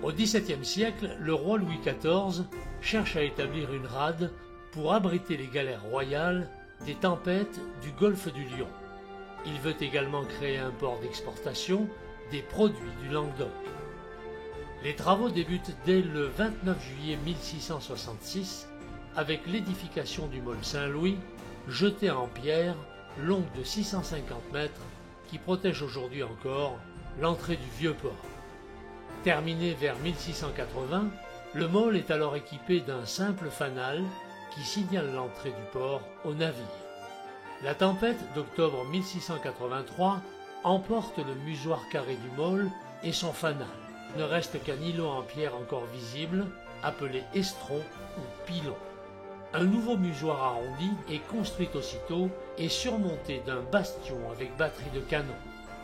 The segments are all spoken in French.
Au XVIIe siècle, le roi Louis XIV cherche à établir une rade pour abriter les galères royales des tempêtes du golfe du Lion. Il veut également créer un port d'exportation des produits du Languedoc. Les travaux débutent dès le 29 juillet 1666 avec l'édification du môle Saint-Louis, jeté en pierre, longue de 650 mètres, qui protège aujourd'hui encore l'entrée du vieux port. Terminé vers 1680, le môle est alors équipé d'un simple fanal qui signale l'entrée du port aux navires. La tempête d'octobre 1683 emporte le musoir carré du môle et son fanal. Ne reste qu'un îlot en pierre encore visible, appelé estron ou pilon. Un nouveau musoir arrondi est construit aussitôt et surmonté d'un bastion avec batterie de canon.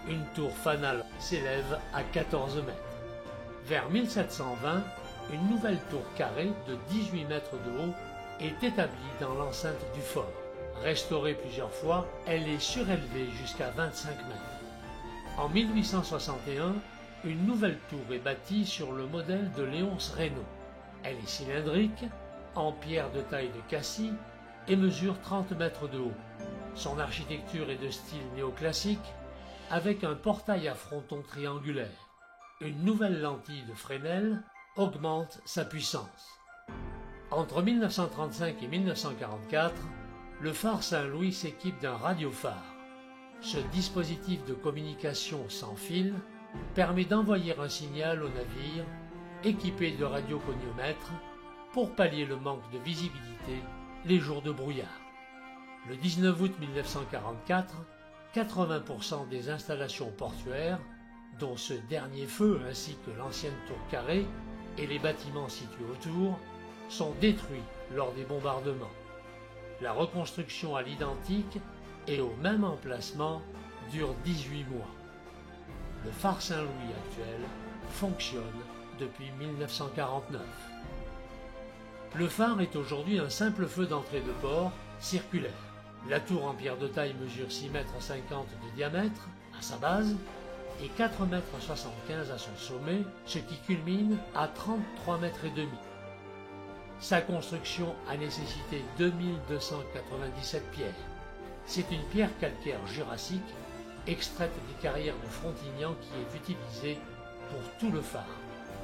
Une tour fanale s'élève à 14 mètres. Vers 1720, une nouvelle tour carrée de 18 mètres de haut est établie dans l'enceinte du fort. Restaurée plusieurs fois, elle est surélevée jusqu'à 25 mètres. En 1861, une nouvelle tour est bâtie sur le modèle de Léonce Reynaud. Elle est cylindrique, en pierre de taille de Cassis et mesure 30 mètres de haut. Son architecture est de style néoclassique, avec un portail à fronton triangulaire. Une nouvelle lentille de Fresnel augmente sa puissance. Entre 1935 et 1944, le phare Saint-Louis s'équipe d'un radiophare. Ce dispositif de communication sans fil permet d'envoyer un signal au navire équipé de radioconiomètres pour pallier le manque de visibilité les jours de brouillard. Le 19 août 1944, 80% des installations portuaires, dont ce dernier feu ainsi que l'ancienne tour carrée et les bâtiments situés autour, sont détruits lors des bombardements. La reconstruction à l'identique et au même emplacement dure 18 mois. Le phare Saint-Louis actuel fonctionne depuis 1949. Le phare est aujourd'hui un simple feu d'entrée de port circulaire. La tour en pierre de taille mesure 6,50 m de diamètre à sa base et 4,75 m à son sommet, ce qui culmine à 33,5 m. Sa construction a nécessité 2297 pierres. C'est une pierre calcaire jurassique extraite des carrières de Frontignan qui est utilisée pour tout le phare,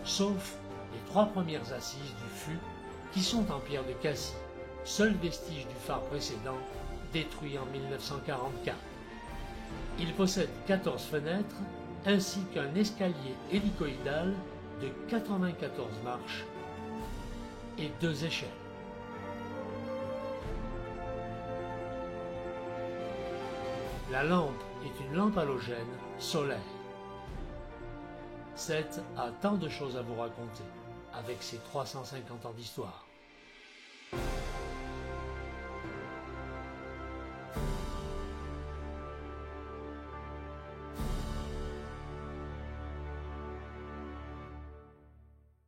sauf les 3 premières assises du fût qui sont en pierre de Cassis, seul vestige du phare précédent détruit en 1944. Il possède 14 fenêtres ainsi qu'un escalier hélicoïdal de 94 marches et 2 échelles. La lampe est une lampe halogène solaire. Sète a tant de choses à vous raconter avec ses 350 ans d'histoire.